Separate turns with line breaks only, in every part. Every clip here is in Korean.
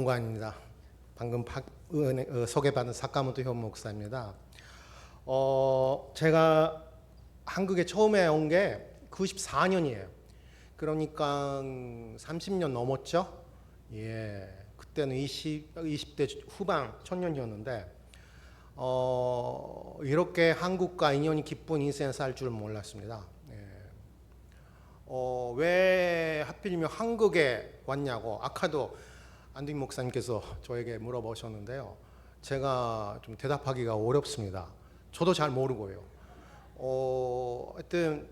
정관입니다. 방금 소개받은 사카모토 현 목사입니다. 제가 한국에 처음에 온 게 94년이에요. 그러니까 30년 넘었죠. 예, 그때는 20대 후반 청년이었는데 이렇게 한국과 인연이 깊은 인생 살 줄 몰랐습니다. 예. 왜 하필이면 한국에 왔냐고 아까도 안두인 목사님께서 저에게 물어보셨는데요. 제가 좀 대답하기가 어렵습니다. 저도 잘 모르고요. 하여튼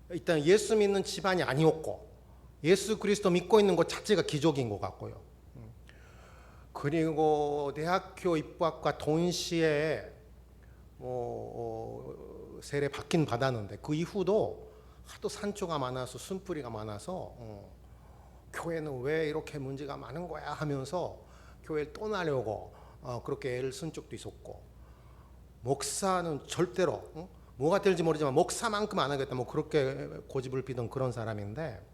일단 예수 믿는 집안이 아니었고 예수 그리스도 믿고 있는 것 자체가 기적인 것 같고요. 그리고 대학교 입학과 동시에 세례 받긴 받았는데 그 이후도 하도 산초가 많아서 순뿌리가 많아서 교회는 왜 이렇게 문제가 많은 거야 하면서 교회를 떠나려고 그렇게 애를 쓴 적도 있었고, 목사는 절대로 뭐가 될지 모르지만 목사만큼 안 하겠다 뭐 그렇게 고집을 피던 그런 사람인데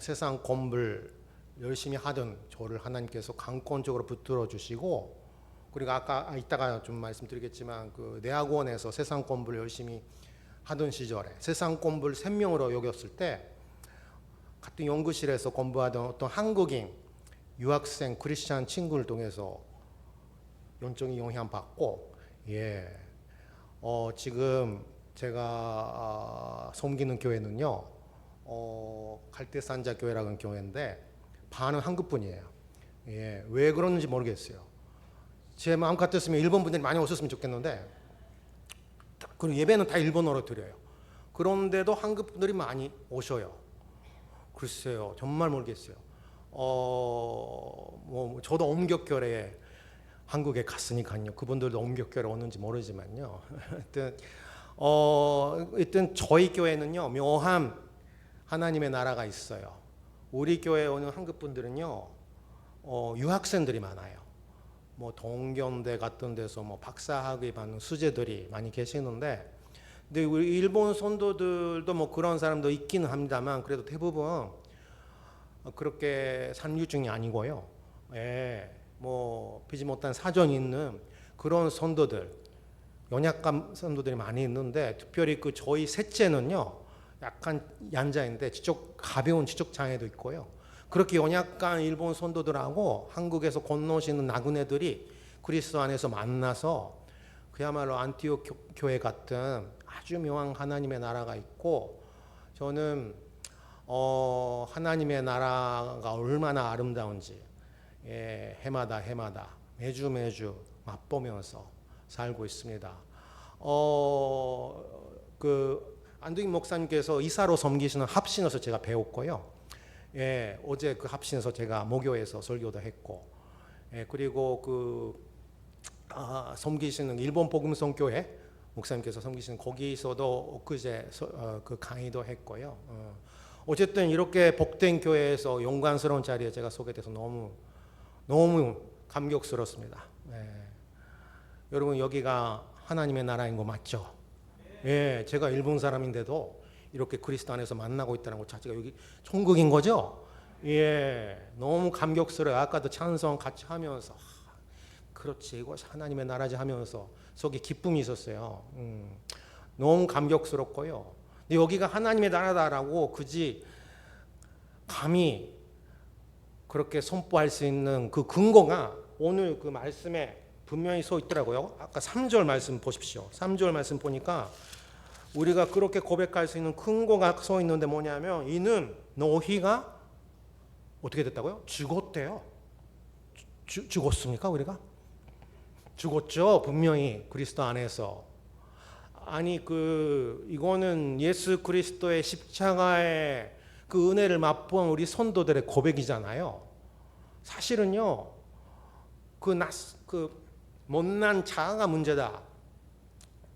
세상 공부를 열심히 하던 저를 하나님께서 강권적으로 붙들어 주시고, 그리고 아까 이따가 좀 말씀드리겠지만 그 대학원에서 세상 공부를 열심히 하던 시절에 세상 공부를 생명으로 여겼을 때 같은 연구실에서 공부하던 어떤 한국인 유학생 크리스찬 친구를 통해서 영적인 영향 받고, 지금 제가 섬기는 교회는요, 갈대산자 교회라는 교회인데 반은 한국 분이에요. 왜 그런지 모르겠어요. 제 마음 같았으면 일본 분들이 많이 오셨으면 좋겠는데, 그리고 예배는 다 일본어로 드려요. 그런데도 한국 분들이 많이 오셔요. 글쎄요, 정말 모르겠어요. 저도 옴격결에 한국에 갔으니까요. 그분들도 옴격결에 오는지 모르지만요. 하여튼 저희 교회는요, 묘한 하나님의 나라가 있어요. 우리 교회에 오는 한국 분들은요, 유학생들이 많아요. 뭐 동경대 같은 데서 뭐 박사학위 받는 수재들이 많이 계시는데, 근데 우리 일본 선도들도 뭐 그런 사람도 있기는 합니다만 그래도 대부분 그렇게 산유중이 아니고요. 뭐 비지 못한 사정이 있는 그런 선도들, 연약한 선도들이 많이 있는데, 특별히 그 저희 셋째는요, 약간 얀자인데 가벼운 지적 장애도 있고요. 그렇게 연약한 일본 선도들하고 한국에서 건너오시는 나그네들이 그리스도 안에서 만나서 그야말로 안티옥 교회 같은 아주 묘한 하나님의 나라가 있고, 저는 하나님의 나라가 얼마나 아름다운지 해마다 매주 맛보면서 살고 있습니다. 안두인 목사님께서 이사로 섬기시는 합신에서 제가 배웠고요. 어제 그 합신에서 제가 모교에서 설교도 했고, 그리고 섬기시는 일본 복음성 교회 목사님께서 섬기시는 거기서도 엊그제 그 강의도 했고요. 어쨌든 이렇게 복된 교회에서 영광스러운 자리에 제가 소개돼서 너무 감격스럽습니다. 여러분, 여기가 하나님의 나라인 거 맞죠? 제가 일본 사람인데도 이렇게 그리스도 안에서 만나고 있다는 것 자체가 여기 천국인 거죠? 너무 감격스러워요. 아까도 찬송 같이 하면서 그렇지, 이것이 하나님의 나라지 하면서 속에 기쁨이 있었어요. 너무 감격스럽고요. 근데 여기가 하나님의 나라다라고 그지 감히 그렇게 선포할 수 있는 그 근거가 오늘 그 말씀에 분명히 써 있더라고요. 아까 3절 말씀 보십시오. 3절 말씀 보니까 우리가 그렇게 고백할 수 있는 근거가 써 있는데 뭐냐면, 이는 너희가 어떻게 됐다고요? 죽었대요. 죽었습니까? 우리가? 죽었죠. 분명히 그리스도 안에서. 아니 이거는 예수 그리스도의 십자가의 그 은혜를 맛본 우리 선도들의 고백이잖아요. 사실은요, 못난 자아가 문제다.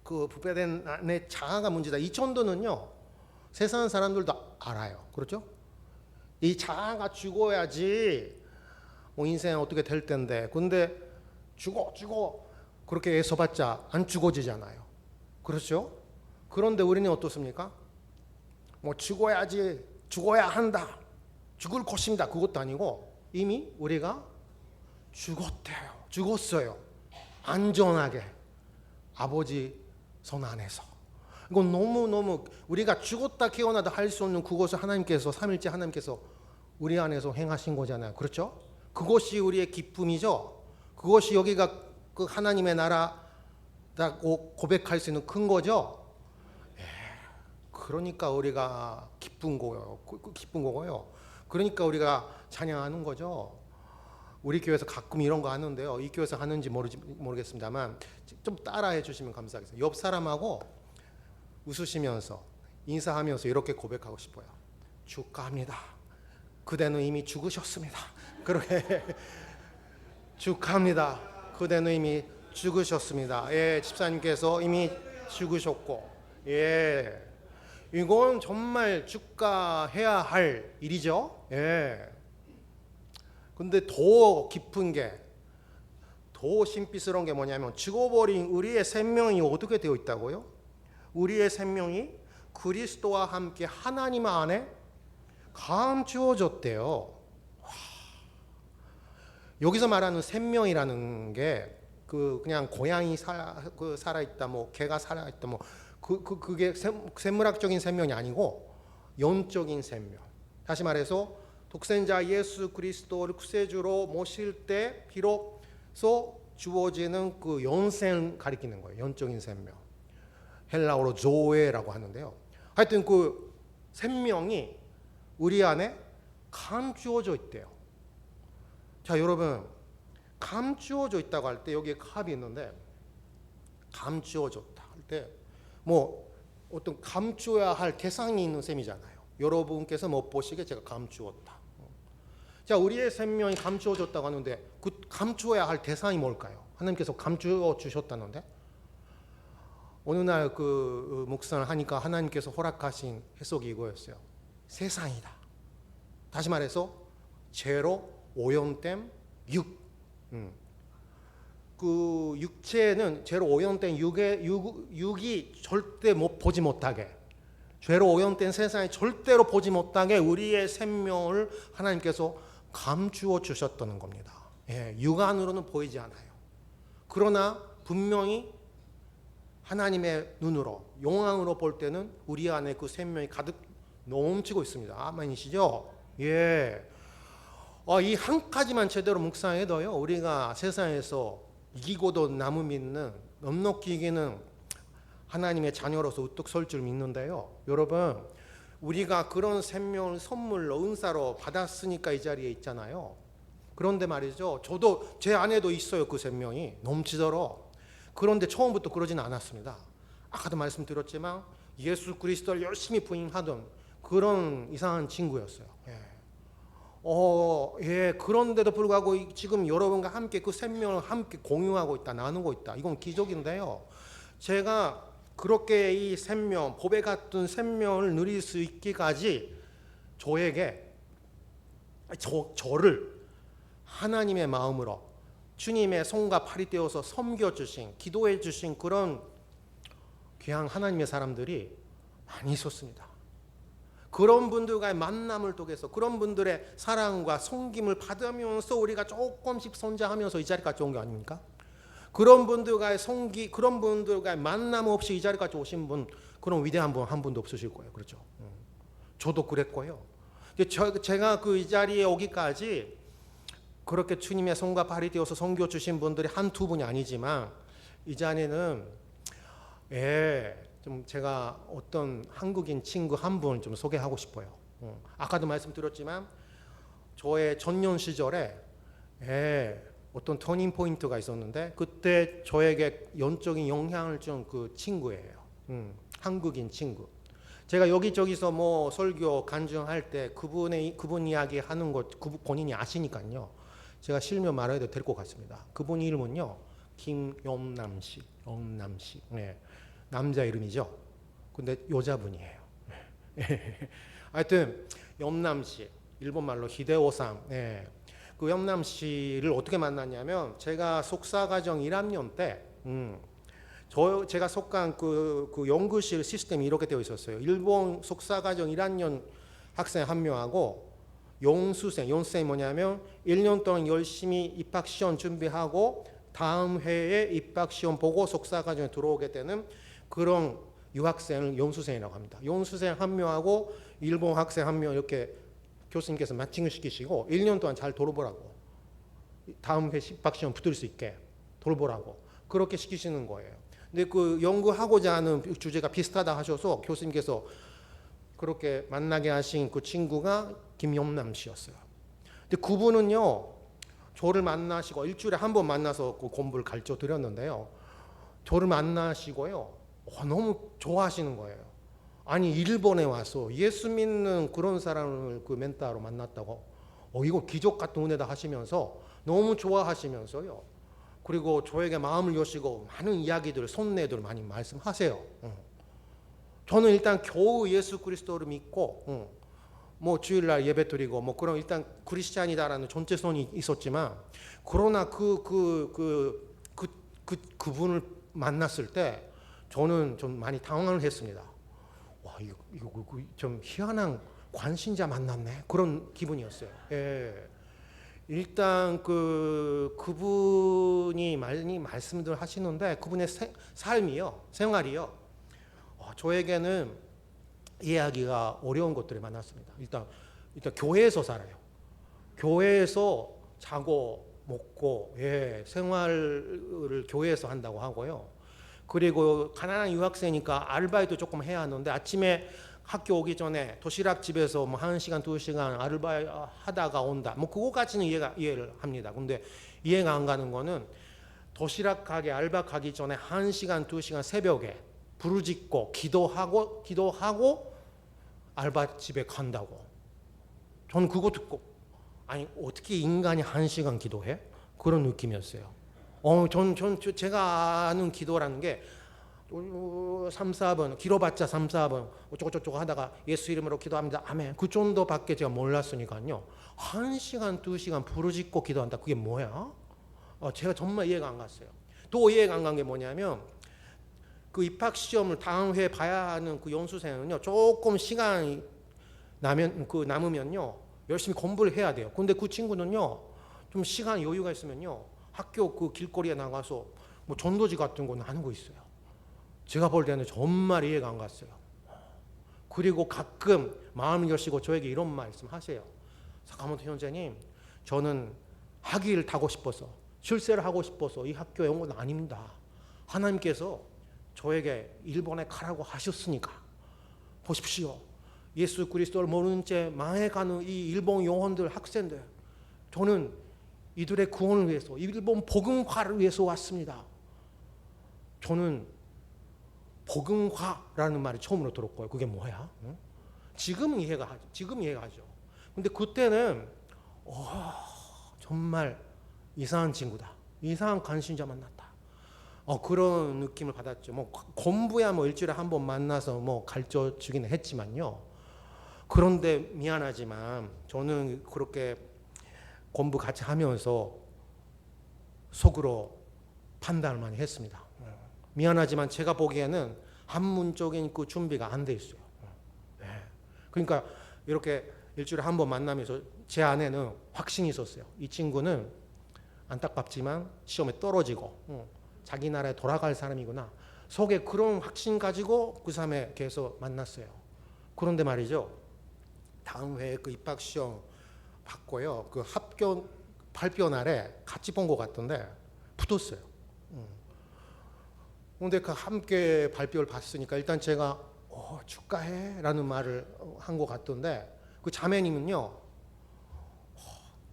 부패된 내 자아가 문제다. 이 정도는요, 세상 사람들도 알아요. 그렇죠? 이 자아가 죽어야지 인생 어떻게 될 텐데. 근데 죽어 그렇게 애써봤자 안 죽어지잖아요. 그렇죠? 그런데 우리는 어떻습니까? 죽어야 한다. 죽을 것입니다. 그것도 아니고 이미 우리가 죽었대요. 죽었어요. 안전하게 아버지 손 안에서. 이건 너무너무 우리가 죽었다 깨어나다 할 수 없는 그것을 하나님께서, 삼일째 하나님께서 우리 안에서 행하신 거잖아요. 그렇죠? 그것이 우리의 기쁨이죠. 그것이 여기가 그 하나님의 나라라고 고백할 수 있는 큰 거죠. 그러니까 우리가 기쁜 거고요. 그러니까 우리가 찬양하는 거죠. 우리 교회에서 가끔 이런 거 하는데요. 이 교회에서 하는지 모르겠습니다만 좀 따라해 주시면 감사하겠습니다. 옆 사람하고 웃으시면서 인사하면서 이렇게 고백하고 싶어요. 축하합니다. 그대는 이미 죽으셨습니다. 그렇게 축하합니다. 그대는 이미 죽으셨습니다. 예, 집사님께서 이미 죽으셨고, 예, 이건 정말 축하해야 할 일이죠. 예. 근데 더 깊은 게, 더 신비스러운 게 뭐냐면 죽어버린 우리의 생명이 어떻게 되어 있다고요? 우리의 생명이 그리스도와 함께 하나님 안에 감추어졌대요. 여기서 말하는 생명이라는 게 그냥 고양이 살아 있다, 뭐 개가 살아 있다, 뭐 그게 생물학적인 생명이 아니고 영적인 생명. 다시 말해서 독생자 예수 그리스도를 구세주로 모실 때 비로소 주어지는 그 영생 가리키는 거예요. 영적인 생명. 헬라어로 조에라고 하는데요. 하여튼 그 생명이 우리 안에 감추어져 있대요. 자, 여러분, 감추어져 있다고 할 때 여기에 컵이 있는데, 감추어졌다 할 때 뭐 어떤 감추어야 할 대상이 있는 셈이잖아요. 여러분께서 못 보시게 제가 감추었다. 자, 우리의 생명이 감추어졌다고 하는데 그 감추어야 할 대상이 뭘까요? 하나님께서 감추어 주셨다는데, 어느 날 그 묵상을 하니까 하나님께서 허락하신 해석이 이거였어요. 세상이다. 다시 말해서 죄로 오염된 육. 그 육체는 죄로 오염된 육이 절대 보지 못하게, 죄로 오염된 세상에 절대로 보지 못하게 우리의 생명을 하나님께서 감추어 주셨다는 겁니다. 예, 육안으로는 보이지 않아요. 그러나 분명히 하나님의 눈으로, 영광으로 볼 때는 우리 안에 그 생명이 가득 넘치고 있습니다. 아멘이시죠? 예. 이 한 가지만 제대로 묵상해도요, 우리가 세상에서 이기고도 남을 믿는, 넉넉히 이기는 하나님의 자녀로서 우뚝 설 줄 믿는데요. 여러분, 우리가 그런 생명을 선물로, 은사로 받았으니까 이 자리에 있잖아요. 그런데 말이죠, 저도 제 안에도 있어요. 그 생명이 넘치도록. 그런데 처음부터 그러지는 않았습니다. 아까도 말씀드렸지만 예수 그리스도를 열심히 부인하던 그런 이상한 친구였어요. 예, 그런데도 불구하고 지금 여러분과 함께 그 생명을 함께 공유하고 있다, 나누고 있다. 이건 기적인데요. 제가 그렇게 이 생명, 보배 같은 생명을 누릴 수 있기까지 저에게, 저를 하나님의 마음으로 주님의 손과 팔이 되어서 섬겨주신, 기도해주신 그런 귀한 하나님의 사람들이 많이 있었습니다. 그런 분들과의 만남을 통해서, 그런 분들의 사랑과 섬김을 받으면서 우리가 조금씩 성장하면서 이 자리까지 온 게 아닙니까? 그런 분들과의 그런 분들과의 만남 없이 이 자리까지 오신 분, 그런 위대한 분 한 분도 없으실 거예요. 그렇죠? 저도 그랬고요. 제가 그 이 자리에 오기까지 그렇게 주님의 손과 발이 되어서 섬겨 주신 분들이 한두 분이 아니지만, 이 자리는 좀 제가 어떤 한국인 친구 한 분을 좀 소개하고 싶어요. 아까도 말씀드렸지만 저의 전년 시절에 어떤 터닝 포인트가 있었는데, 그때 저에게 영적인 영향을 준 그 친구예요. 한국인 친구. 제가 여기저기서 뭐 설교 간증할 때 그분 이야기 하는 것 본인이 아시니까요. 제가 실명 말해도 될 것 같습니다. 그분 이름은요, 김영남 씨. 네. 남자 이름이죠. 근데 여자분이에요. 하여튼 영남 씨, 일본말로 히데오상. 네. 그 영남 씨를 어떻게 만났냐면, 제가 속사과정 1학년 때 제가 속한 그 연구실 시스템이 이렇게 되어 있었어요. 일본 속사과정 1학년 학생 한 명하고 용수생이 뭐냐면 1년 동안 열심히 입학시험 준비하고 다음 해에 입학시험 보고 석사과정에 들어오게 되는 그런 유학생을 용수생이라고 합니다. 용수생 한 명하고 일본 학생 한 명 이렇게 교수님께서 마칭을 시키시고 1년 동안 잘 돌보라고, 다음 해 입학시험 붙을 수 있게 돌보라고 그렇게 시키시는 거예요. 근데 그 연구하고자 하는 주제가 비슷하다 하셔서 교수님께서 그렇게 만나게 하신 그 친구가 김용남 씨였어요. 근데 그분은요, 저를 만나시고 일주일에 한 번 만나서 그 공부를 가르쳐 드렸는데요. 저를 만나시고요, 너무 좋아하시는 거예요. 아니 일본에 와서 예수 믿는 그런 사람을 그 멘토로 만났다고, 이거 기적 같은 은혜다 하시면서 너무 좋아하시면서요. 그리고 저에게 마음을 여시고 많은 이야기들, 손내들 많이 말씀하세요. 저는 일단 겨우 예수 그리스도를 믿고 뭐 주일날 예배드리고 뭐 그런 일단 크리스찬이다라는 존재성이 있었지만, 그러나 그분을 만났을 때 저는 좀 많이 당황을 했습니다. 와, 이거 좀 희한한 관신자 만났네, 그런 기분이었어요. 예. 일단 그분이 많이 말씀들 하시는데 그분의 삶이요, 생활이요, 저에게는 이해하기가 어려운 것들이 많았습니다. 일단 교회에서 살아요. 교회에서 자고 먹고, 예, 생활을 교회에서 한다고 하고요. 그리고 가난한 유학생이니까 아르바이트 조금 해야 하는데 아침에 학교 오기 전에 도시락 집에서 뭐 1시간 2시간 아르바이트 하다가 온다, 뭐 그거까지는 이해를 합니다. 근데 이해가 안 가는 거는 도시락 가게 알바 가기 전에 1시간 2시간 새벽에 부르짖고 기도하고 알바 집에 간다고. 저는 그거 듣고, 아니 어떻게 인간이 1시간 기도해? 그런 느낌이었어요. 제가 아는 기도라는 게 3, 4번, 길어봤자 3, 4번 어쩌고저쩌고 하다가 예수 이름으로 기도합니다, 아멘, 그 정도밖에 제가 몰랐으니까요. 1시간 2시간 부르짖고 기도한다, 그게 뭐야? 제가 정말 이해가 안 갔어요. 또 이해가 안 간 게 뭐냐면, 그 입학시험을 다음 회에 봐야 하는 그 연수생은요, 조금 시간이 남으면요 열심히 공부를 해야 돼요. 근데 그 친구는요, 좀 시간 여유가 있으면요 학교 그 길거리에 나가서 뭐 전도지 같은 거 나누고 있어요. 제가 볼 때는 정말 이해가 안 갔어요. 그리고 가끔 마음을 여시고 저에게 이런 말씀 하세요. 사카모토 형제님, 저는 학위를 타고 싶어서, 출세를 하고 싶어서 이 학교에 온 건 아닙니다. 하나님께서 저에게 일본에 가라고 하셨으니까, 보십시오, 예수 그리스도를 모르는 채 망해가는 이 일본 영혼들, 학생들, 저는 이들의 구원을 위해서, 일본 복음화를 위해서 왔습니다. 저는 복음화라는 말이 처음으로 들었고요. 그게 뭐야? 지금 이해가죠. 근데 그때는 정말 이상한 친구다, 이상한 관심자 만났다, 그런 느낌을 받았죠. 뭐 공부야 뭐 일주일에 한 번 만나서 뭐 가르쳐 주기는 했지만요. 그런데 미안하지만 저는 그렇게 공부 같이 하면서 속으로 판단을 많이 했습니다. 미안하지만 제가 보기에는 한문적인 그 준비가 안 돼 있어요. 그러니까 이렇게 일주일에 한 번 만나면서 제 안에는 확신이 있었어요. 이 친구는 안타깝지만 시험에 떨어지고 자기 나라에 돌아갈 사람이구나, 속에 그런 확신 가지고 그 사람에 계속 만났어요. 그런데 말이죠, 다음 회에 그 입학시험 받고요, 그 합격 발표 날에 같이 본 것 같던데 붙었어요. 그런데 그 함께 발표를 봤으니까 일단 제가 축하해 라는 말을 한 것 같던데, 그 자매님은요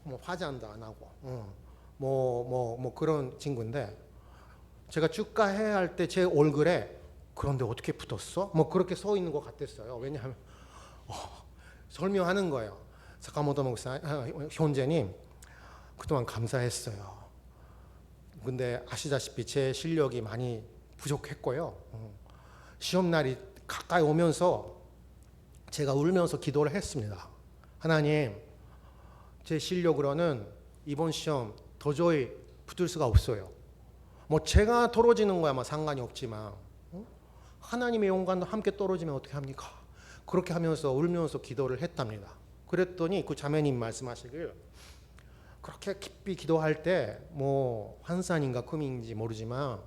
뭐 화장도 안 하고 뭐 그런 친구인데, 제가 축하해 할 때 제 얼굴에 그런데 어떻게 붙었어? 뭐 그렇게 서 있는 것 같았어요. 왜냐하면 설명하는 거예요. 사카모토 목사 형제님, 그동안 감사했어요. 근데 아시다시피 제 실력이 많이 부족했고요. 시험날이 가까이 오면서 제가 울면서 기도를 했습니다. 하나님, 제 실력으로는 이번 시험 도저히 붙을 수가 없어요. 뭐 제가 떨어지는 거야 뭐 상관이 없지만 하나님의 영광도 함께 떨어지면 어떻게 합니까? 그렇게 하면서 울면서 기도를 했답니다. 그랬더니 그 자매님 말씀하시길 그렇게 깊이 기도할 때 뭐 환산인가 금인지 모르지만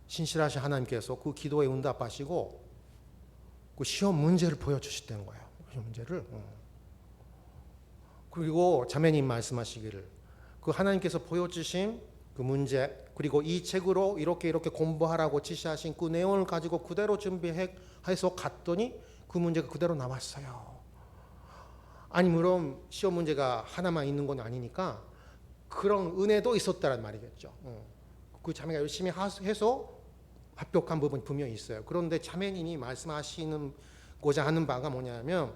신실하신 하나님께서 그 기도에 응답하시고 그 시험 문제를 보여주셨다는 거예요. 시험 문제를. 그리고 자매님 말씀하시기를 그 하나님께서 보여주신 그 문제 그리고 이 책으로 이렇게 공부하라고 지시하신 그 내용을 가지고 그대로 준비해서 갔더니 그 문제가 그대로 나왔어요. 아니 물론 시험 문제가 하나만 있는 건 아니니까 그런 은혜도 있었다는 말이겠죠. 그 자매가 열심히 해서 합격한 부분이 분명히 있어요. 그런데 자매님이 말씀하시고자 하는 바가 뭐냐면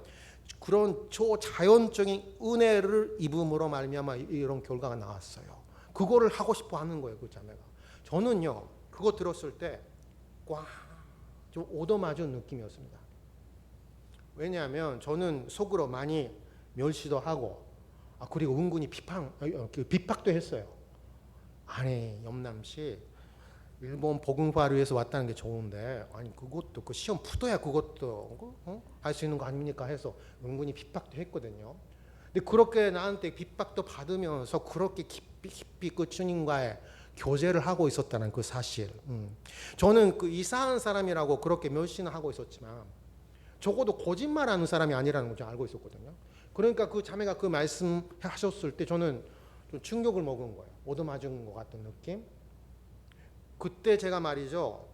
그런 초자연적인 은혜를 입음으로 말미암아 이런 결과가 나왔어요. 그거를 하고 싶어 하는 거예요, 그 자매가. 저는요, 그거 들었을 때 꽉 좀 얻어맞은 느낌이었습니다. 왜냐하면 저는 속으로 많이 멸시도 하고 그리고 은근히 비박도 했어요. 아니 염남씨 일본 복음화를 위해서 왔다는 게 좋은데 아니 그것도 그 시험 푸도야 그것도 할 수 있는 거 아닙니까 해서 은근히 핍박도 했거든요. 근데 그렇게 나한테 핍박도 받으면서 그렇게 깊이 그 주님과의 교제를 하고 있었다는 그 사실. 저는 그 이상한 사람이라고 그렇게 멸시는 하고 있었지만 적어도 거짓말하는 사람이 아니라는 걸 알고 있었거든요. 그러니까 그 자매가 그 말씀하셨을 때 저는 좀 충격을 먹은 거예요. 얻어맞은 것 같은 느낌. 그때 제가 말이죠.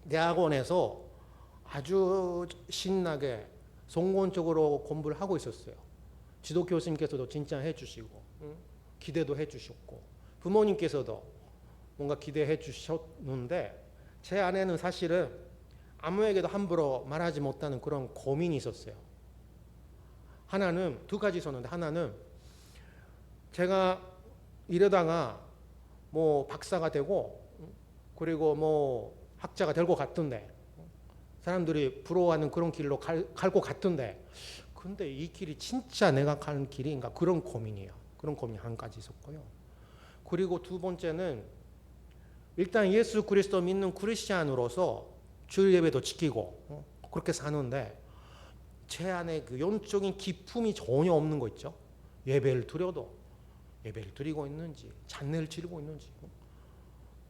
대학원에서 아주 신나게 성공적으로 공부를 하고 있었어요. 지도 교수님께서도 칭찬해 주시고 기대도 해 주셨고 부모님께서도 뭔가 기대해 주셨는데 제 안에는 사실은 아무에게도 함부로 말하지 못하는 그런 고민이 있었어요. 하나는 두 가지 있었는데 하나는 제가 이러다가 뭐 박사가 되고 그리고 뭐 학자가 될 것 같던데 사람들이 부러워하는 그런 길로 갈 것 같던데 근데 이 길이 진짜 내가 가는 길인가 그런 고민이에요. 그런 고민이 한 가지 있었고요. 그리고 두 번째는 일단 예수 그리스도 믿는 크리스찬으로서 주일 예배도 지키고 그렇게 사는데 제 안에 그 영적인 기품이 전혀 없는 거 있죠. 예배를 드려도 예배를 드리고 있는지 잔례를 지르고 있는지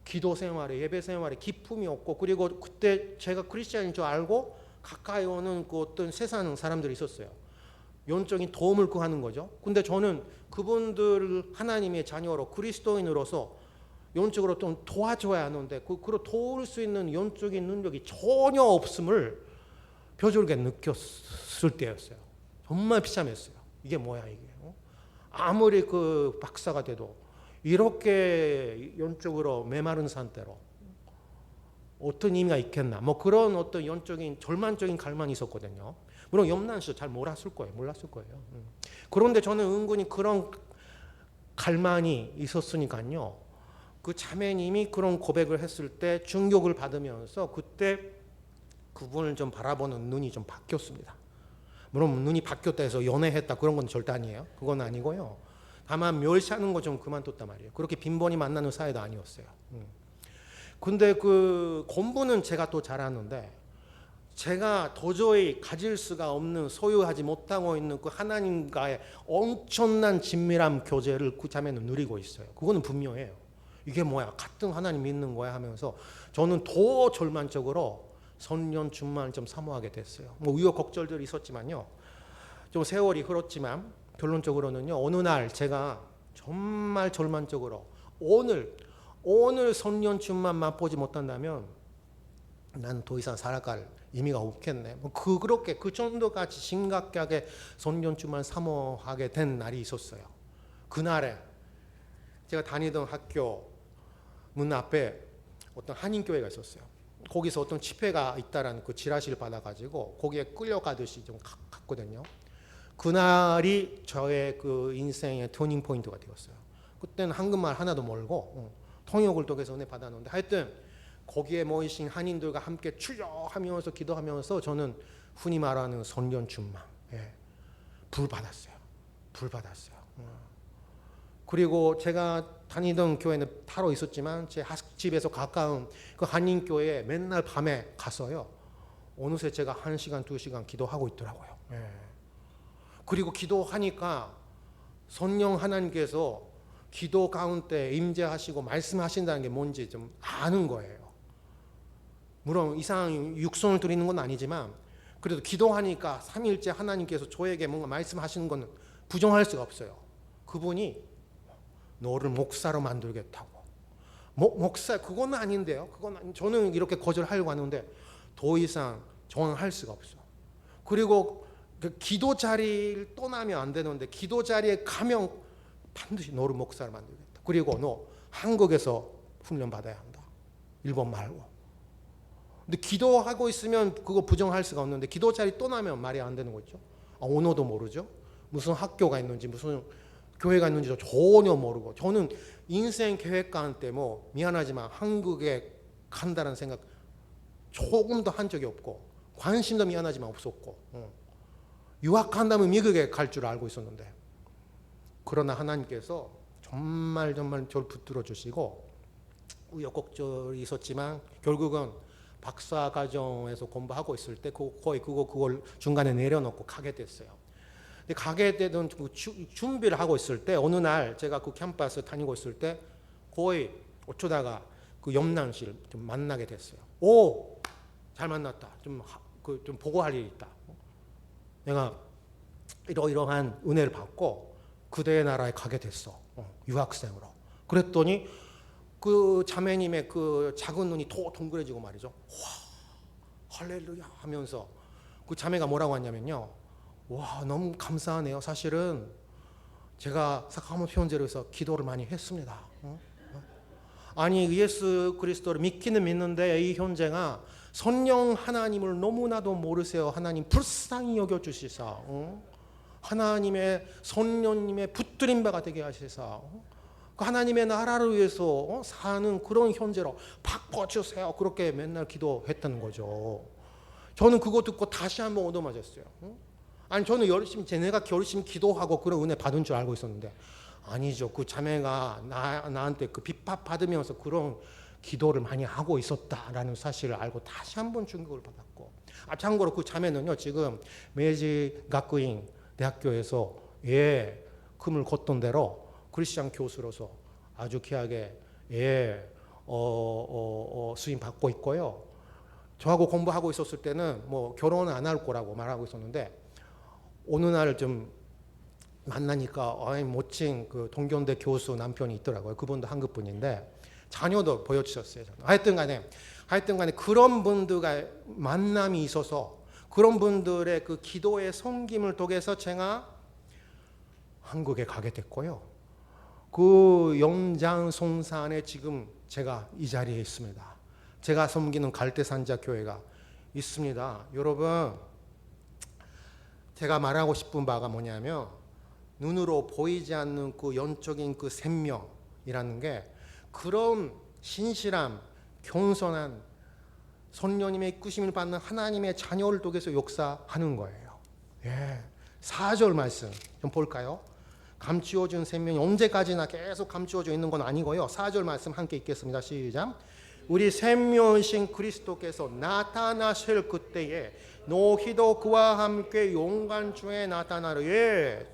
기도 생활에 예배 생활에 기품이 없고 그리고 그때 제가 크리스찬인 줄 알고 가까이 오는 그 어떤 세상 사람들이 있었어요. 영적인 도움을 구하는 거죠. 근데 저는 그분들 하나님의 자녀로 그리스도인으로서 영적으로 좀 도와줘야 하는데 그걸 도울 수 있는 영적인 능력이 전혀 없음을 벼슬게 느꼈을 때였어요. 정말 비참했어요. 이게 뭐야 이게. 아무리 그 박사가 돼도 이렇게 영적으로 메마른 상태로 어떤 의미가 있겠나 뭐 그런 어떤 영적인 절망적인 갈망이 있었거든요. 물론 염난 씨도 잘 몰랐을 거예요. 그런데 저는 은근히 그런 갈망이 있었으니까요. 그 자매님이 그런 고백을 했을 때 충격을 받으면서 그때 그분을 좀 바라보는 눈이 좀 바뀌었습니다. 물론 눈이 바뀌었다 해서 연애했다 그런 건 절대 아니에요. 그건 아니고요. 다만 멸시하는 거 좀 그만뒀단 말이에요. 그렇게 빈번히 만나는 사이도 아니었어요. 근데 그 공부는 제가 또 잘하는데 제가 도저히 가질 수가 없는 소유하지 못하고 있는 그 하나님과의 엄청난 친밀한 교제를 그 자매는 누리고 있어요. 그거는 분명해요. 이게 뭐야? 같은 하나님 믿는 거야 하면서 저는 더 절망적으로 선년 중만을 좀 사모하게 됐어요. 뭐 우여곡절들이 있었지만요. 좀 세월이 흘렀지만 결론적으로는요. 어느 날 제가 정말 절망적으로 오늘 선년쯤만 맛보지 못한다면 난 더 이상 살아갈 의미가 없겠네. 뭐 그렇게 그 정도까지 심각하게 선년쯤만 사모하게 된 날이 있었어요. 그날에 제가 다니던 학교 문 앞에 어떤 한인교회가 있었어요. 거기서 어떤 집회가 있다라는 그 지라시를 받아가지고 거기에 끌려가듯이 좀 갔거든요. 그날이 저의 그 인생의 터닝 포인트가 되었어요. 그때는 한국말 하나도 모르고 통역을 통해서 은혜 받았는데 하여튼 거기에 모이신 한인들과 함께 출력하면서 기도하면서 저는 흔히 말하는 선년춘망 불 받았어요. 그리고 제가 다니던 교회는 따로 있었지만 제 집에서 가까운 그 한인교회에 맨날 밤에 갔어요. 어느새 제가 1시간, 2시간 기도하고 있더라고요. 그리고 기도하니까 성령 하나님께서 기도 가운데 임재하시고 말씀하신다는 게 뭔지 좀 아는 거예요. 물론 이상한 육성을 드리는 건 아니지만 그래도 기도하니까 삼위일체 하나님께서 저에게 뭔가 말씀하시는 건 부정할 수가 없어요. 그분이 너를 목사로 만들겠다고. 목사 그건 아닌데요. 저는 이렇게 거절하려고 하는데 더 이상 저항할 수가 없어. 그리고 그 기도 자리를 떠나면 안 되는데 기도 자리에 가면 반드시 너를 목사로 만들겠다. 그리고 너 한국에서 훈련 받아야 한다. 일본 말고. 근데 기도하고 있으면 그거 부정할 수가 없는데 기도 자리 떠나면 말이 안 되는 거죠. 언어도 모르죠. 무슨 학교가 있는지 무슨 교회가 있는지도 전혀 모르고 저는 인생 계획관 때 뭐 미안하지만 한국에 간다는 생각 조금도 한 적이 없고 관심도 미안하지만 없었고 유학한다면 미국에 갈 줄 알고 있었는데 그러나 하나님께서 정말 저를 붙들어 주시고 우여곡절이 있었지만 결국은 박사 과정에서 공부하고 있을 때 거의 그걸 중간에 내려놓고 가게 됐어요. 근데 가게 되던 준비를 하고 있을 때 어느 날 제가 그 캠퍼스 다니고 있을 때 거의 어쩌다가 그 염란 씨를 좀 만나게 됐어요. 오, 잘 만났다. 좀 보고할 일이 있다. 내가 이러이러한 은혜를 받고 그대의 나라에 가게 됐어. 유학생으로. 그랬더니 그 자매님의 그 작은 눈이 더 동그래지고 말이죠. 와, 할렐루야 하면서 그 자매가 뭐라고 하냐면요. 와, 너무 감사하네요. 사실은 제가 사카모 편제로서 기도를 많이 했습니다. 아니 예수 그리스도를 믿기는 믿는데 이 현재가 성령 하나님을 너무나도 모르세요. 하나님 불쌍히 여겨주시사 하나님의 성령님의 붙들린 바가 되게 하시사 하나님의 나라를 위해서 사는 그런 현재로 바꿔주세요. 그렇게 맨날 기도했다는 거죠. 저는 그거 듣고 다시 한번 얻어맞았어요. 아니 저는 내가 열심히 기도하고 그런 은혜 받은 줄 알고 있었는데 아니죠. 그 자매가 나한테 그 비판 받으면서 그런 기도를 많이 하고 있었다라는 사실을 알고 다시 한번 충격을 받았고 참고로 그 자매는요 지금 메이지 가쿠인 대학교에서 금을 걷던 대로 크리스천 교수로서 아주 귀하게 수임 받고 있고요. 저하고 공부하고 있었을 때는 뭐 결혼은 안 할 거라고 말하고 있었는데 어느 날 좀 만나니까 멋진 그 동경대 교수 남편이 있더라고요. 그분도 한국 분인데 자녀도 보여주셨어요. 하여튼 간에 그런 분들과 만남이 있어서 그런 분들의 그 기도의 섬김을 통해서 제가 한국에 가게 됐고요. 그 영장송산에 지금 제가 이 자리에 있습니다. 제가 섬기는 갈대산자 교회가 있습니다. 여러분, 제가 말하고 싶은 바가 뭐냐면 눈으로 보이지 않는 그 영적인 그 생명이라는 게 그런 신실함, 겸손한 성령님의 이끄심을 받는 하나님의 자녀를 통해서 역사하는 거예요. 4절 말씀 좀 볼까요? 감추어준 생명이 언제까지나 계속 감추어져 있는 건 아니고요. 4절 말씀 함께 읽겠습니다. 시작. 우리 생명이신 그리스도께서 나타나실 그때에 너희도 그와 함께 영광 중에 나타나려.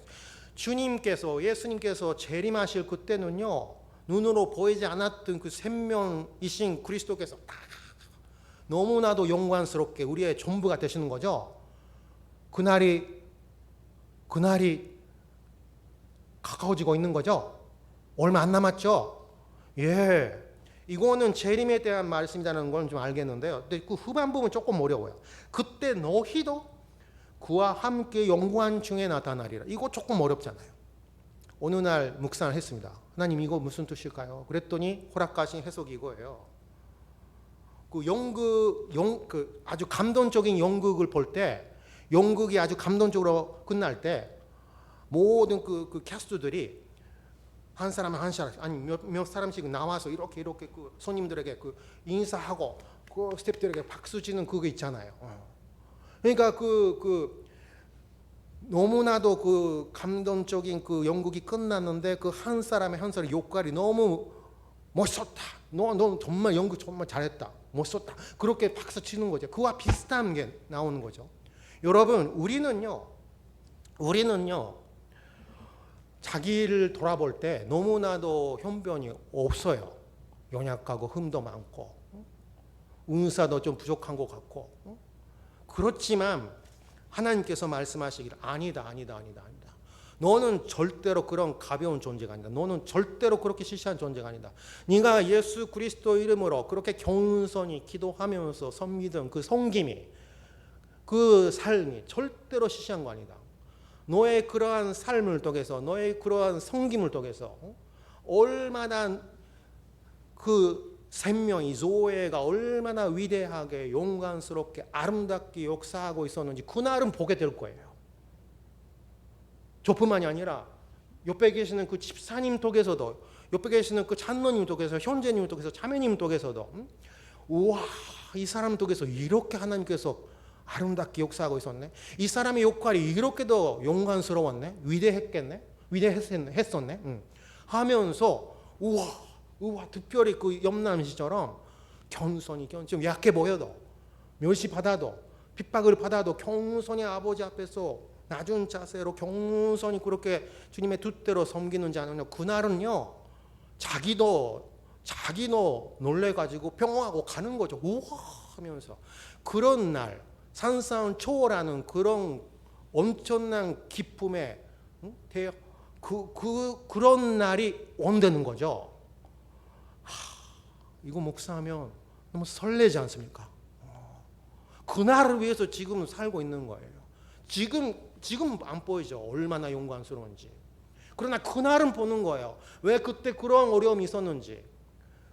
주님께서 예수님께서 재림하실 그때는요. 눈으로 보이지 않았던 그 생명이신 그리스도께서 너무나도 영광스럽게 우리의 전부가 되시는 거죠. 그날이 가까워지고 있는 거죠. 얼마 안 남았죠. 이거는 재림에 대한 말씀이라는 건 좀 알겠는데요. 근데 그 후반부분 조금 어려워요. 그때 너희도 그와 함께 영광 중에 나타나리라. 이거 조금 어렵잖아요. 어느 날 묵상을 했습니다. 하나님 이거 무슨 뜻일까요? 그랬더니 허락하신 해석이 이거예요. 그 아주 감동적인 연극을 볼 때, 연극이 아주 감동적으로 끝날 때 모든 그 캐스트들이 한 사람 아니 몇 사람씩 나와서 이렇게 그 손님들에게 그 인사하고 그 스태프들에게 박수 치는 그거 있잖아요. 그러니까 너무나도 그 감동적인 그 연극이 끝났는데 그 한 사람의 역할이 너무 멋있었다. 너 정말 연극 정말 잘했다. 멋있었다. 그렇게 박수 치는 거죠. 그와 비슷한 게 나오는 거죠. 여러분, 우리는요 우리는요, 자기를 돌아볼 때 너무나도 형편이 없어요. 연약하고 흠도 많고 은사도 좀 부족한 것 같고. 그렇지만 하나님께서 말씀하시기를 아니다. 너는 절대로 그런 가벼운 존재가 아니다. 너는 절대로 그렇게 시시한 존재가 아니다. 네가 예수 그리스도 이름으로 그렇게 겸손히 기도하면서 섬기던 그 섬김이, 그 삶이 절대로 시시한 거 아니다. 너의 그러한 삶을 통해서, 너의 그러한 섬김을 통해서 얼마나 그 생명이, 조회가 얼마나 위대하게 용감스럽게 아름답게 역사하고 있었는지 그날은 보게 될 거예요. 저뿐만이 아니라 옆에 계시는 그 집사님 덕에서도, 옆에 계시는 그 장로님 덕에서, 형제님 덕에서, 자매님 덕에서도 우와, 이 사람 덕에서 이렇게 하나님께서 아름답게 역사하고 있었네. 이 사람의 역할이 이렇게도 용감스러웠네. 위대했었네. 하면서 우와, 특별히 그 염남시처럼 겸손히 좀 약해 보여도, 멸시받아도, 핍박을 받아도 겸손히 아버지 앞에서 낮은 자세로 겸손히 그렇게 주님의 뜻대로 섬기는 자는요, 그날은요 자기도 놀래가지고 평화하고 가는 거죠. 우와 하면서. 그런 날, 산상 초월하는 그런 엄청난 기쁨에 그런 날이 온다는 거죠. 이거 목사하면 너무 설레지 않습니까? 그날을 위해서 지금 살고 있는 거예요. 지금 안 보이죠. 얼마나 영광스러운지. 그러나 그날은 보는 거예요. 왜 그때 그런 어려움이 있었는지,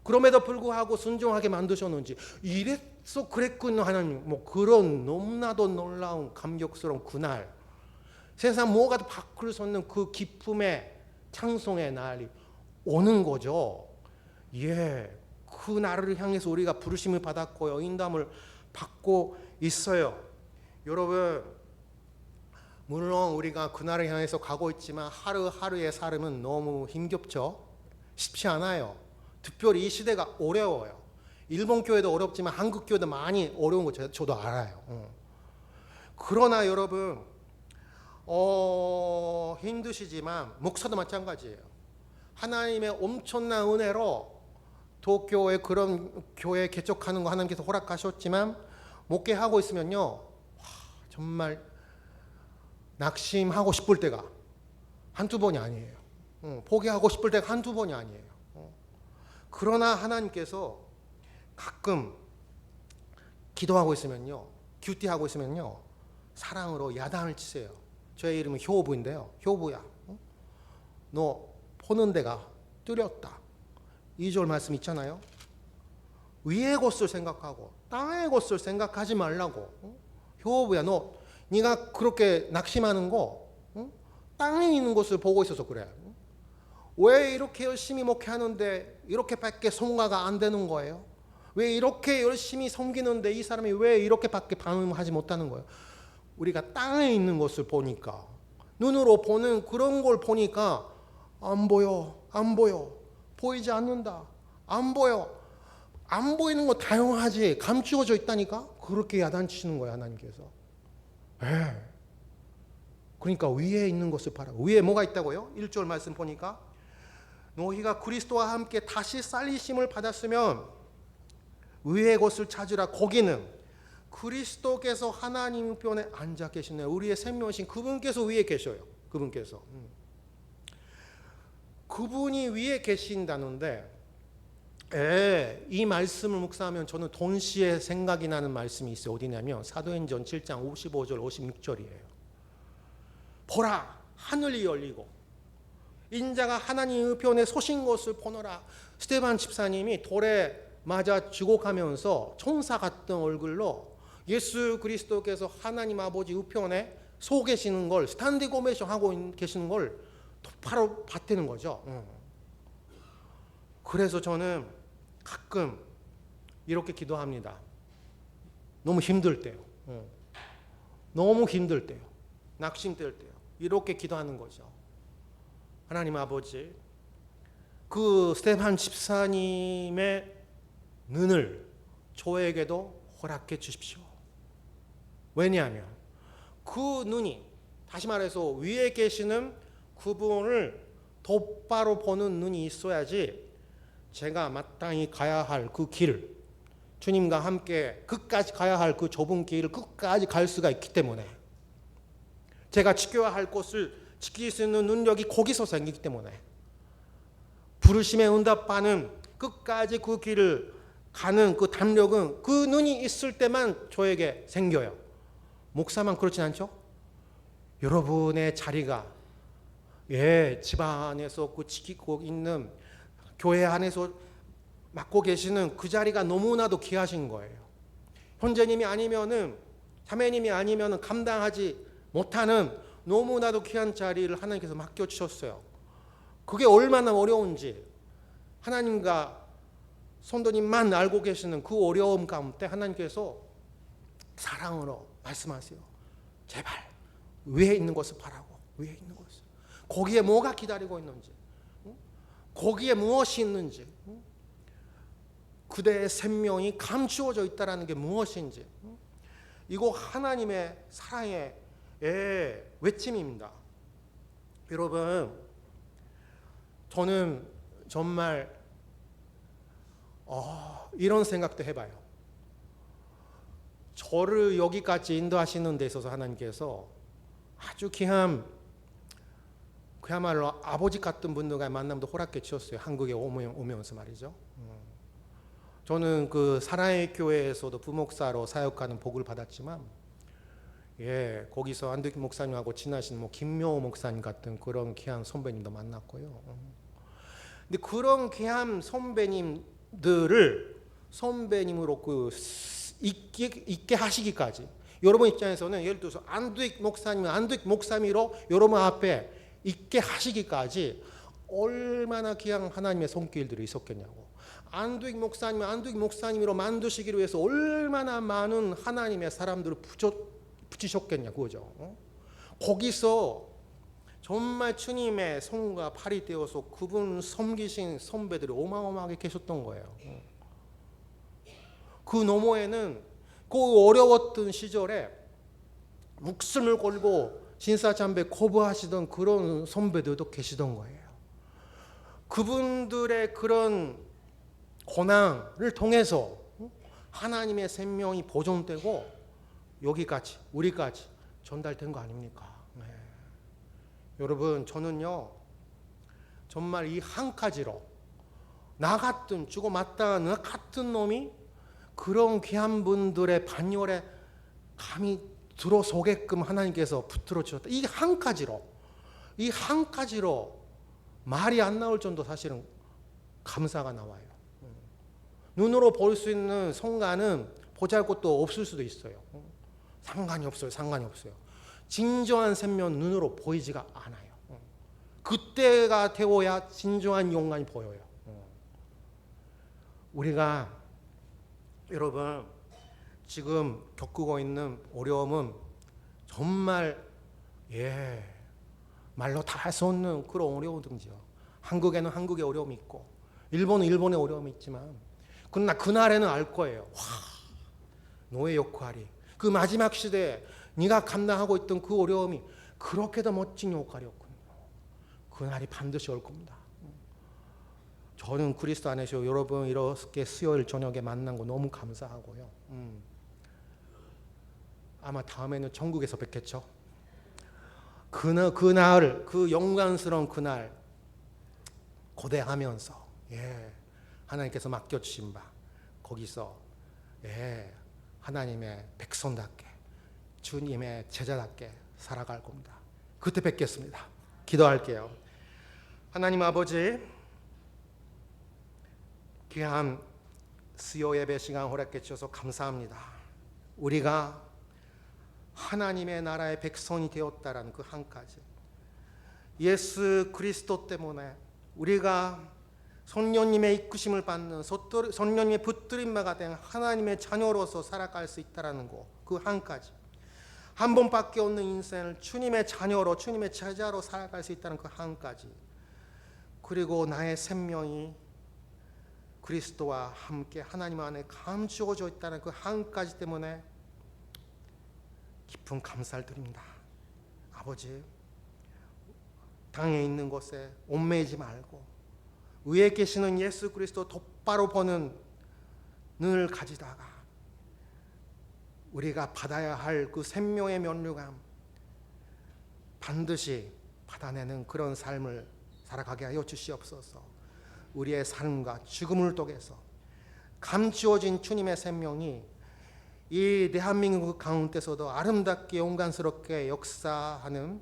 그럼에도 불구하고 순종하게 만드셨는지, 이래서 그랬군요 하나님. 뭐 그런 너무나도 놀라운 감격스러운 그날, 세상 뭐가도 밖을 솟는 그 기쁨의 찬송의 날이 오는 거죠. 그 날을 향해서 우리가 부르심을 받았고요, 인담을 받고 있어요. 여러분, 물론 우리가 그날을 향해서 가고 있지만 하루하루의 삶은 너무 힘겹죠. 쉽지 않아요. 특별히 이 시대가 어려워요. 일본 교회도 어렵지만 한국 교회도 많이 어려운 거 저도 알아요. 그러나 여러분, 힘드시지만 목사도 마찬가지예요. 하나님의 엄청난 은혜로 도쿄에 그런 교회 개척하는 거 하나님께서 허락하셨지만 목회하고 있으면요, 정말 낙심하고 싶을 때가 한두 번이 아니에요. 포기하고 싶을 때가 한두 번이 아니에요. 그러나 하나님께서 가끔 기도하고 있으면요, 큐티하고 있으면요, 사랑으로 야단을 치세요. 저의 이름은 효부인데요. 효부야, 너 보는 데가 뚜렷다. 2절 말씀 있잖아요. 위의 것을 생각하고 땅의 것을 생각하지 말라고. 효부야, 네가 그렇게 낙심하는 거 땅에 있는 것을 보고 있어서 그래. 왜 이렇게 열심히 목회하는데 이렇게밖에 성과가 안 되는 거예요? 왜 이렇게 열심히 섬기는데 이 사람이 왜 이렇게밖에 반응하지 못하는 거예요? 우리가 땅에 있는 것을 보니까, 눈으로 보는 그런 걸 보니까 안 보여, 보이지 않는다, 안 보여. 안 보이는 거 다양하지, 감추어져 있다니까. 그렇게 야단치시는 거예요 하나님께서. 그러니까 위에 있는 것을 봐라. 위에 뭐가 있다고요? 1절 말씀 보니까 너희가 그리스도와 함께 다시 살리심을 받았으면 위의 것을 찾으라. 거기는 그리스도께서 하나님 우편에 앉아 계시네. 우리의 생명이신 그분께서 위에 계셔요. 그분이 위에 계신다는데, 이 말씀을 묵상하면 저는 동시에 생각이 나는 말씀이 있어요. 어디냐면 사도행전 7장 55절 56절이에요. 보라, 하늘이 열리고 인자가 하나님 우편에 서신 것을 보노라. 스데반 집사님이 돌에 맞아 죽어가면서 천사 같던 얼굴로 예수 그리스도께서 하나님 아버지 우편에 서 계시는 걸, 스탠딩 오베이션 하고 계시는 걸 바로 봤다는 거죠. 그래서 저는 가끔 이렇게 기도합니다. 너무 힘들 때요. 낙심될 때요. 이렇게 기도하는 거죠. 하나님 아버지, 그 스데반 집사님의 눈을 저에게도 허락해 주십시오. 왜냐하면 그 눈이 다시 말해서 위에 계시는 그분을 똑바로 보는 눈이 있어야지 제가 마땅히 가야 할 그 길, 주님과 함께 끝까지 가야 할 그 좁은 길을 끝까지 갈 수가 있기 때문에, 제가 지켜야 할 것을 지킬 수 있는 능력이 거기서 생기기 때문에, 부르심에 응답하는 끝까지 그 길을 가는 그 담력은 그 눈이 있을 때만 저에게 생겨요. 목사만 그렇진 않죠? 여러분의 자리가 집안에서 그 지키고 있는 교회 안에서 맡고 계시는 그 자리가 너무나도 귀하신 거예요. 형제님이 아니면은, 자매님이 아니면은 감당하지 못하는 너무나도 귀한 자리를 하나님께서 맡겨주셨어요. 그게 얼마나 어려운지 하나님과 성도님만 알고 계시는 그 어려움 가운데 하나님께서 사랑으로 말씀하세요. 제발 위에 있는 것을 바라고, 위에 있는 것을, 거기에 뭐가 기다리고 있는지, 거기에 무엇이 있는지, 그대의 생명이 감추어져 있다는 게 무엇인지, 이거 하나님의 사랑의 외침입니다. 여러분, 저는 정말 이런 생각도 해봐요. 저를 여기까지 인도하시는 데 있어서 하나님께서 아주 귀한, 그야말로 아버지 같은 분들과 만남도 허락해 주셨어요. 한국에 오면서 말이죠. 저는 그 사랑의 교회에서도 부목사로 사역하는 복을 받았지만, 거기서 안득 목사님하고 친하신 김묘 목사님 같은 그런 귀한 선배님도 만났고요. 근데 그런 귀한 선배님들을 선배님으로 있게 하시기까지, 여러분 입장에서는 예를 들어서 안득 목사님으로 여러분 앞에 있게 하시기까지 얼마나 귀한 하나님의 손길들이 있었겠냐고. 안득 목사님으로 만드시기로 해서 얼마나 많은 하나님의 사람들을 붙이셨겠냐고, 그죠? 거기서 정말 주님의 손과 팔이 되어서 그분 섬기신 선배들이 어마어마하게 계셨던 거예요. 그 너머에는 그 어려웠던 시절에 목숨을 걸고 진사참배 거부하시던 그런 선배들도 계시던 거예요. 그분들의 그런 고난을 통해서 하나님의 생명이 보존되고 여기까지, 우리까지 전달된 거 아닙니까? 여러분, 저는요 정말 이 한 가지로 나 같은 죽어 마땅한 나 같은 놈이 그런 귀한 분들의 반열에 감히 들어서게끔 하나님께서 붙들어 주셨다. 이 한 가지로 말이 안 나올 정도 사실은 감사가 나와요. 눈으로 볼 수 있는 성과는 보잘것도 없을 수도 있어요. 상관이 없어요. 진정한 생명 눈으로 보이지가 않아요. 그때가 되어야 진정한 영광이 보여요. 우리가 여러분 지금 겪고 있는 어려움은 정말 말로 다 할 수 없는 그런 어려움이죠. 한국에는 한국의 어려움이 있고 일본은 일본의 어려움이 있지만, 그러나 그날에는 알 거예요. 너의 역할이, 그 마지막 시대에 네가 감당하고 있던 그 어려움이 그렇게도 멋진 역할이었군요. 그날이 반드시 올 겁니다. 저는 그리스도 안에서 여러분 이렇게 수요일 저녁에 만난 거 너무 감사하고요. 아마 다음에는 천국에서 뵙겠죠. 그날, 그 영광스러운 그날 고대하면서 하나님께서 맡겨주신 바 거기서 하나님의 백성답게, 주님의 제자답게 살아갈 겁니다. 그때 뵙겠습니다. 기도할게요. 하나님 아버지, 귀한 수요 예배 시간 허락해 주셔서 감사합니다. 우리가 하나님의 나라의 백성이 되었다라는 그 한 가지, 예수 그리스도 때문에 우리가 성령님의 이끄심을 받는 성령님의 붙들림마가 된 하나님의 자녀로서 살아갈 수 있다라는 거, 그 한 가지, 한 번밖에 없는 인생을 주님의 자녀로, 주님의 제자로 살아갈 수 있다는 그 한 가지, 그리고 나의 생명이 그리스도와 함께 하나님 안에 감추어져 있다는 그 한 가지 때문에 깊은 감사를 드립니다. 아버지, 땅에 있는 곳에 얽매이지 말고 위에 계시는 예수 그리스도 똑바로 보는 눈을 가지다가 우리가 받아야 할 그 생명의 면류감 반드시 받아내는 그런 삶을 살아가게 하여 주시옵소서. 우리의 삶과 죽음을 통해서 감추어진 주님의 생명이 이 대한민국 가운데서도 아름답게 용감스럽게 역사하는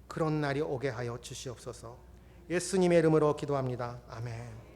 그런 날이 오게 하여 주시옵소서. 예수님의 이름으로 기도합니다. 아멘.